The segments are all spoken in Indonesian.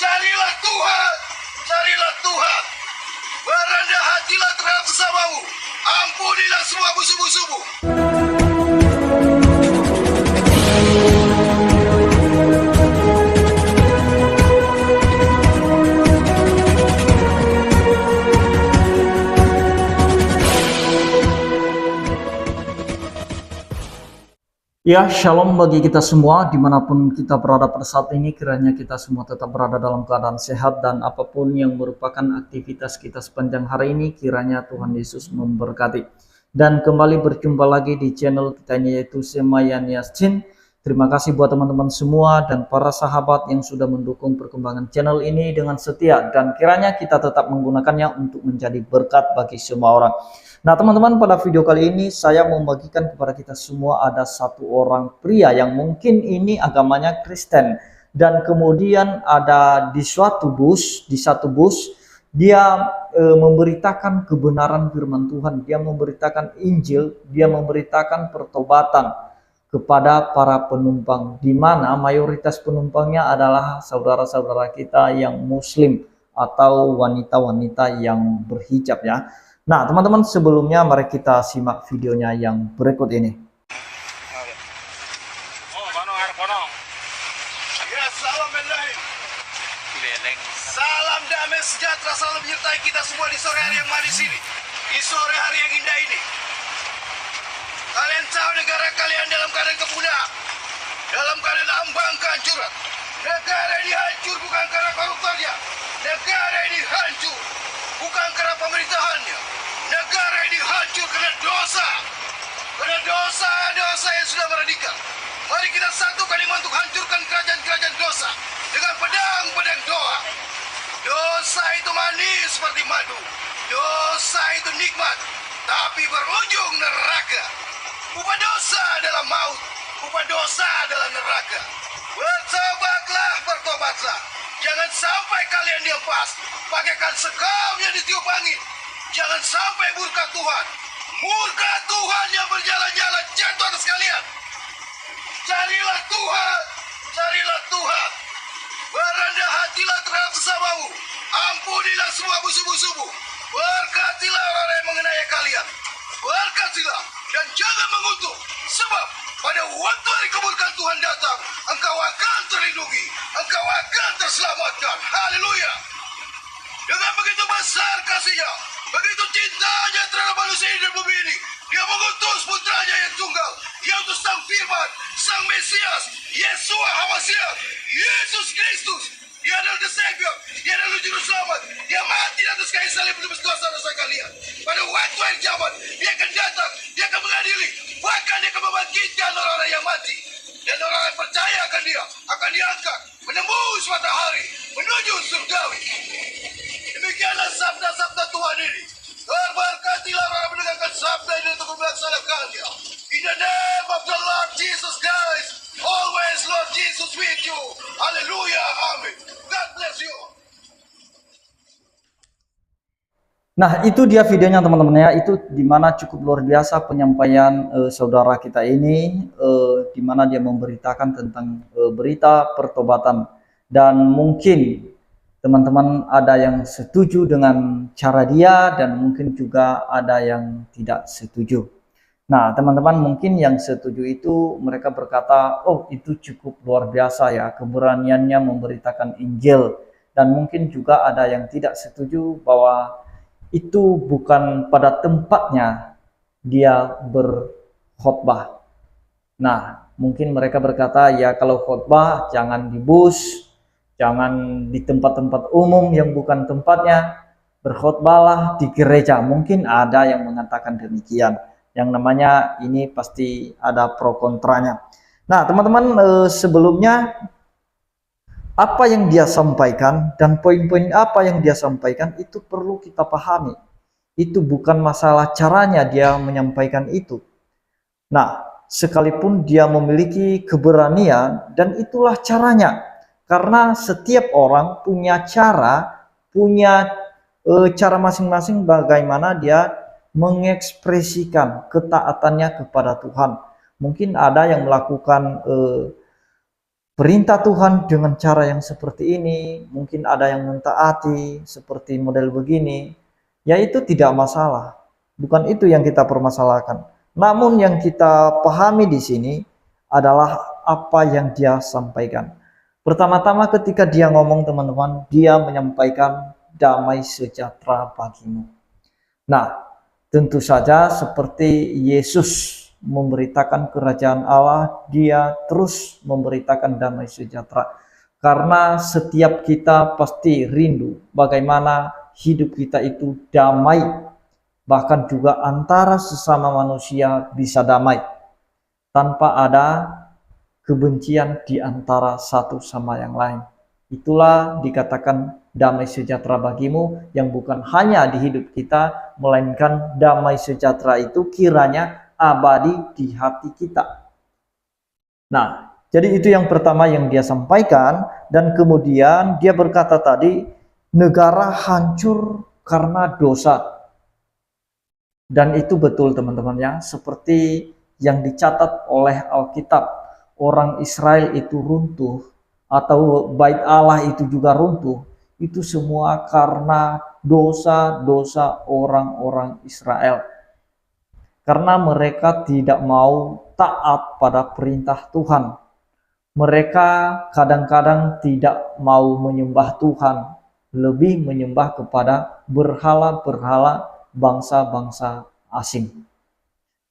Carilah Tuhan, carilah Tuhan. Berendah hatilah terhadap sesamamu. Ampunilah semua musuh-musuhmu. Ya, shalom bagi kita semua dimanapun kita berada pada saat ini. Kiranya kita semua tetap berada dalam keadaan sehat dan apapun yang merupakan aktivitas kita sepanjang hari ini, kiranya Tuhan Yesus memberkati. Dan kembali berjumpa lagi di channel kita ini, yaitu Semayan Yasin. Terima kasih buat teman-teman semua dan para sahabat yang sudah mendukung perkembangan channel ini dengan setia, dan kiranya kita tetap menggunakannya untuk menjadi berkat bagi semua orang. Nah teman-teman, pada video kali ini saya membagikan kepada kita semua ada satu orang pria yang mungkin ini agamanya Kristen, dan kemudian ada di satu bus dia memberitakan kebenaran firman Tuhan, dia memberitakan Injil, dia memberitakan pertobatan kepada para penumpang, di mana mayoritas penumpangnya adalah saudara-saudara kita yang Muslim atau wanita-wanita yang berhijab ya. Nah teman-teman, sebelumnya mari kita simak videonya yang berikut ini. Ya, salam damai sejahtera selalu menyertai kita semua di sore hari yang manis ini, di sore hari yang indah ini. Kalian tahu negara kalian dalam keadaan kepunah, dalam keadaan ambang kehancuran. Negara ini hancur bukan karena koruptornya, negara ini hancur bukan karena pemerintahannya. Negara ini hancur karena dosa yang sudah meradikal. Mari kita satukan iman untuk hancurkan kerajaan-kerajaan dosa dengan pedang-pedang doa. Dosa itu manis seperti madu, dosa itu nikmat, tapi berujung neraka. Upah dosa adalah maut, upah dosa adalah neraka. Bertobatlah. Jangan sampai kalian diam pas, bagaikan sekam yang ditiup angin. Jangan sampai murka Tuhan yang berjalan-jalan jatuh atas kalian. Carilah Tuhan. Berendah hatilah terhadap sesamamu. Ampunilah semua musuh-musuhmu. Berkatilah orang yang mengenai kalian. Berkatilah dan jangan mengutuk, sebab pada waktu hari kemurkaan Tuhan datang, engkau akan terlindungi, engkau akan terselamatkan. Haleluya. Dengan begitu besar kasihnya, begitu cintanya terhadap manusia di bumi ini, dia mengutus putranya yang tunggal, yaitu Sang Firman, Sang Mesias, Yesua HaMashiach, Yesus Kristus. Dia adalah The Savior, dia adalah Juru Selamat. Dia mati atas kayu salib menebus dosa-dosa kalian. Pada waktu akhir zaman, dia akan datang, dia akan mengadili, bahkan dia akan membangkitkan orang-orang yang mati. Dan orang yang percaya akan dia akan diangkat menembus matahari menuju surgawi. Demikianlah sabda-sabda Tuhan ini. Berberkatilah orang mendengarkan sabda ini untuk melaksanakannya. In the name of the Lord Jesus Christ, always Lord Jesus with you. Hallelujah, amin. God bless you. Nah itu dia videonya teman-teman ya, itu dimana cukup luar biasa penyampaian saudara kita ini, dimana dia memberitakan tentang berita pertobatan. Dan mungkin teman-teman ada yang setuju dengan cara dia, dan mungkin juga ada yang tidak setuju. Nah teman-teman, mungkin yang setuju itu mereka berkata, oh itu cukup luar biasa ya keberaniannya memberitakan Injil. Dan mungkin juga ada yang tidak setuju bahwa itu bukan pada tempatnya dia berkhotbah. Nah mungkin mereka berkata, ya kalau khotbah jangan di bus, jangan di tempat-tempat umum yang bukan tempatnya, berkhotbahlah di gereja. Mungkin ada yang mengatakan demikian. Yang namanya ini pasti ada pro kontranya. Nah teman-teman, sebelumnya apa yang dia sampaikan dan poin-poin apa yang dia sampaikan itu perlu kita pahami. Itu bukan masalah caranya dia menyampaikan itu. Nah sekalipun dia memiliki keberanian, dan itulah caranya. Karena setiap orang punya cara masing-masing bagaimana dia mengekspresikan ketaatannya kepada Tuhan. Mungkin ada yang melakukan perintah Tuhan dengan cara yang seperti ini, mungkin ada yang mentaati seperti model begini, ya itu tidak masalah. Bukan itu yang kita permasalahkan. Namun yang kita pahami di sini adalah apa yang dia sampaikan. Pertama-tama ketika dia ngomong teman-teman, dia menyampaikan damai sejahtera bagimu. Nah, tentu saja seperti Yesus memberitakan kerajaan Allah, dia terus memberitakan damai sejahtera. Karena setiap kita pasti rindu bagaimana hidup kita itu damai, bahkan juga antara sesama manusia bisa damai, tanpa ada kebencian di antara satu sama yang lain. Itulah dikatakan damai sejahtera bagimu, yang bukan hanya di hidup kita, melainkan damai sejahtera itu kiranya abadi di hati kita. Nah, jadi itu yang pertama yang dia sampaikan. Dan kemudian dia berkata tadi, negara hancur karena dosa. Dan itu betul teman-teman ya, seperti yang dicatat oleh Alkitab, orang Israel itu runtuh, atau bait Allah itu juga runtuh, itu semua karena dosa-dosa orang-orang Israel. Karena mereka tidak mau taat pada perintah Tuhan. Mereka kadang-kadang tidak mau menyembah Tuhan, lebih menyembah kepada berhala-berhala bangsa-bangsa asing.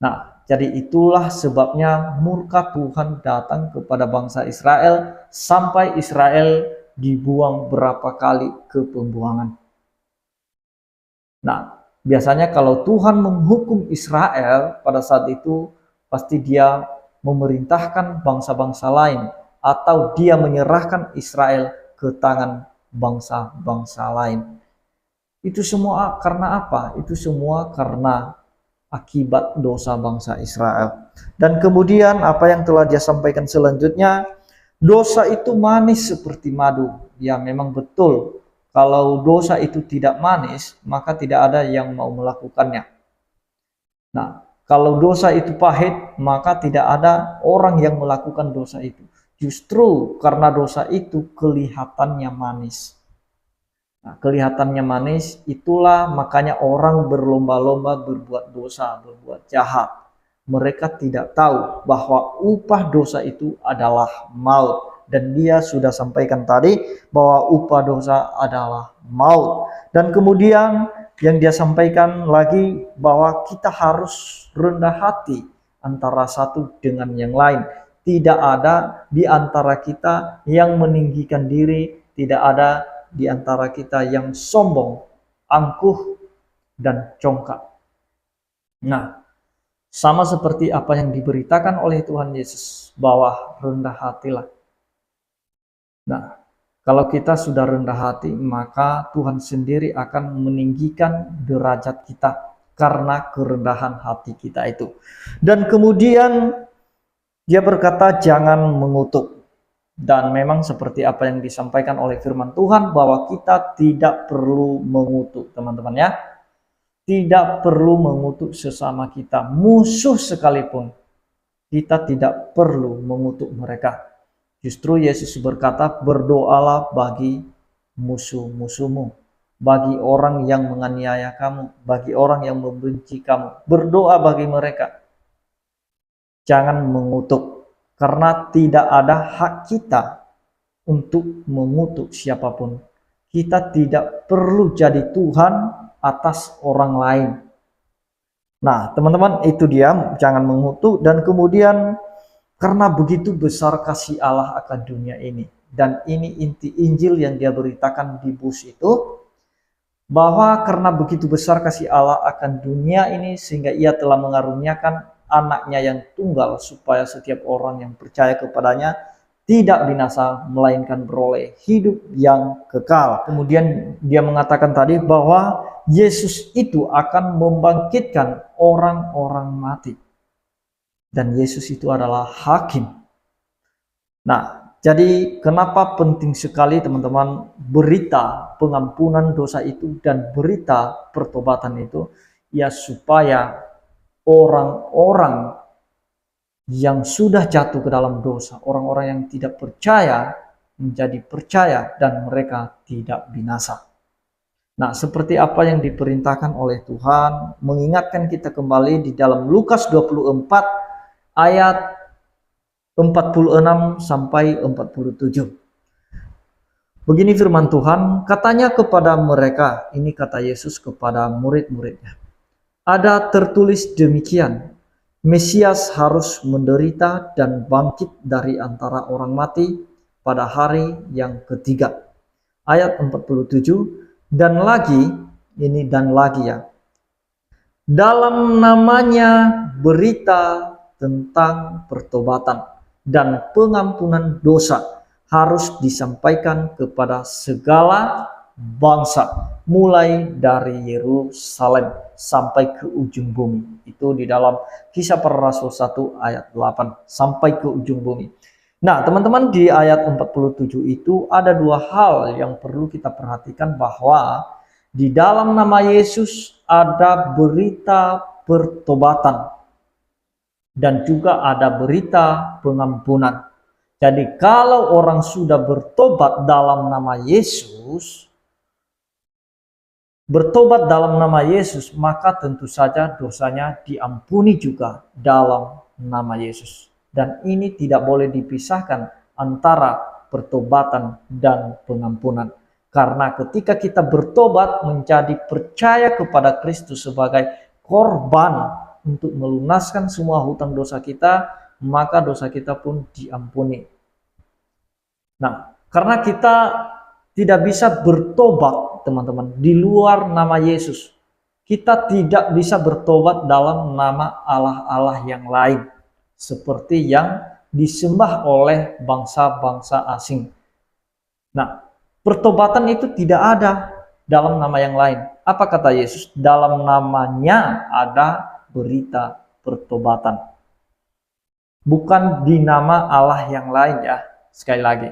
Nah, jadi itulah sebabnya murka Tuhan datang kepada bangsa Israel, sampai Israel dibuang berapa kali ke pembuangan. Nah, biasanya kalau Tuhan menghukum Israel pada saat itu, pasti dia memerintahkan bangsa-bangsa lain, atau dia menyerahkan Israel ke tangan bangsa-bangsa lain. Itu semua karena apa? Itu semua karena akibat dosa bangsa Israel. Dan kemudian apa yang telah dia sampaikan selanjutnya, dosa itu manis seperti madu. Ya memang betul, kalau dosa itu tidak manis, maka tidak ada yang mau melakukannya. Nah, kalau dosa itu pahit, maka tidak ada orang yang melakukan dosa itu. Justru karena dosa itu kelihatannya manis. Nah, kelihatannya manis, itulah makanya orang berlomba-lomba berbuat dosa, berbuat jahat. Mereka tidak tahu bahwa upah dosa itu adalah maut. Dan dia sudah sampaikan tadi bahwa upah dosa adalah maut. Dan kemudian yang dia sampaikan lagi bahwa kita harus rendah hati antara satu dengan yang lain. Tidak ada di antara kita yang meninggikan diri, tidak ada di antara kita yang sombong, angkuh, dan congkak. Nah, sama seperti apa yang diberitakan oleh Tuhan Yesus, bahwa rendah hatilah. Nah, kalau kita sudah rendah hati, maka Tuhan sendiri akan meninggikan derajat kita karena kerendahan hati kita itu. Dan kemudian dia berkata jangan mengutuk. Dan memang seperti apa yang disampaikan oleh firman Tuhan, bahwa kita tidak perlu mengutuk teman-teman ya. Tidak perlu mengutuk sesama kita, musuh sekalipun. Kita tidak perlu mengutuk mereka. Justru Yesus berkata, berdoalah bagi musuh-musuhmu, bagi orang yang menganiaya kamu, bagi orang yang membenci kamu. Berdoa bagi mereka. Jangan mengutuk. Karena tidak ada hak kita untuk mengutuk siapapun. Kita tidak perlu jadi Tuhan atas orang lain. Nah, teman-teman, itu dia, jangan mengutuk. Dan kemudian, karena begitu besar kasih Allah akan dunia ini. Dan ini inti Injil yang dia beritakan di bus itu. Bahwa karena begitu besar kasih Allah akan dunia ini, sehingga ia telah mengaruniakan anaknya yang tunggal, supaya setiap orang yang percaya kepadanya tidak binasa, melainkan beroleh hidup yang kekal. Kemudian dia mengatakan tadi bahwa Yesus itu akan membangkitkan orang-orang mati. Dan Yesus itu adalah hakim. Nah, jadi kenapa penting sekali teman-teman berita pengampunan dosa itu dan berita pertobatan itu? Ya supaya orang-orang yang sudah jatuh ke dalam dosa, orang-orang yang tidak percaya menjadi percaya dan mereka tidak binasa. Nah, seperti apa yang diperintahkan oleh Tuhan, mengingatkan kita kembali di dalam Lukas 24 ayat 46 sampai 47. Begini firman Tuhan, katanya kepada mereka, ini kata Yesus kepada murid-muridnya, ada tertulis demikian, Mesias harus menderita dan bangkit dari antara orang mati pada hari yang ketiga. Ayat 47, dan lagi, ini dan lagi ya, dalam namanya berita tentang pertobatan dan pengampunan dosa harus disampaikan kepada segala bangsa, mulai dari Yerusalem sampai ke ujung bumi. Itu di dalam Kisah Para Rasul 1 ayat 8 sampai ke ujung bumi. Nah, teman-teman, di ayat 47 itu ada dua hal yang perlu kita perhatikan, bahwa di dalam nama Yesus ada berita pertobatan dan juga ada berita pengampunan. Jadi kalau orang sudah bertobat dalam nama Yesus, maka tentu saja dosanya diampuni juga dalam nama Yesus. Dan ini tidak boleh dipisahkan antara pertobatan dan pengampunan. Karena ketika kita bertobat menjadi percaya kepada Kristus sebagai korban untuk melunaskan semua hutang dosa kita, maka dosa kita pun diampuni. Nah, karena kita tidak bisa bertobat, teman-teman, di luar nama Yesus. Kita tidak bisa bertobat dalam nama Allah-Allah yang lain, seperti yang disembah oleh bangsa-bangsa asing. Nah, pertobatan itu tidak ada dalam nama yang lain. Apa kata Yesus? Dalam namanya ada berita pertobatan. Bukan di nama Allah yang lain ya. Sekali lagi,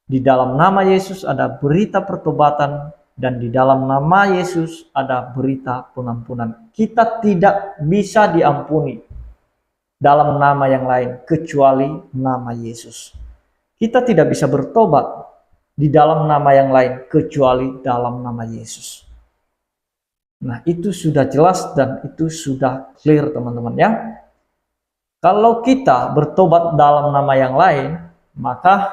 di dalam nama Yesus ada berita pertobatan dan di dalam nama Yesus ada berita pengampunan. Kita tidak bisa diampuni dalam nama yang lain kecuali nama Yesus. Kita tidak bisa bertobat di dalam nama yang lain kecuali dalam nama Yesus. Nah, itu sudah jelas dan itu sudah clear, teman-teman ya. Kalau kita bertobat dalam nama yang lain, maka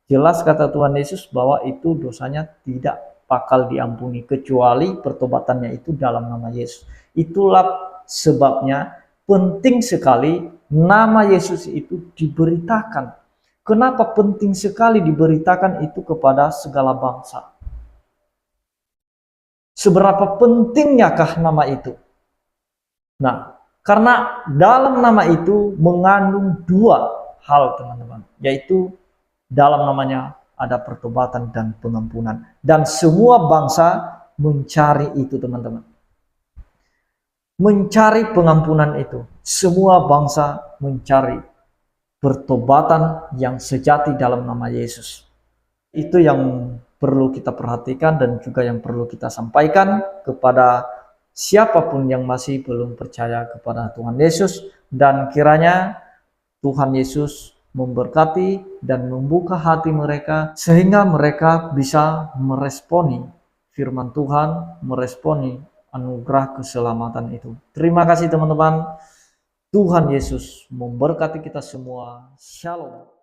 jelas kata Tuhan Yesus bahwa itu dosanya tidak bakal diampuni kecuali pertobatannya itu dalam nama Yesus. Itulah sebabnya penting sekali nama Yesus itu diberitakan. Kenapa penting sekali diberitakan itu kepada segala bangsa? Seberapa pentingnyakkah nama itu? Nah, karena dalam nama itu mengandung dua hal, teman-teman, yaitu dalam namanya ada pertobatan dan pengampunan. Dan semua bangsa mencari itu, teman-teman. Mencari pengampunan itu. Semua bangsa mencari pertobatan yang sejati dalam nama Yesus. Itu yang perlu kita perhatikan dan juga yang perlu kita sampaikan kepada siapapun yang masih belum percaya kepada Tuhan Yesus. Dan kiranya Tuhan Yesus memberkati dan membuka hati mereka sehingga mereka bisa meresponi firman Tuhan, meresponi anugerah keselamatan itu. Terima kasih, teman-teman. Tuhan Yesus memberkati kita semua. Shalom.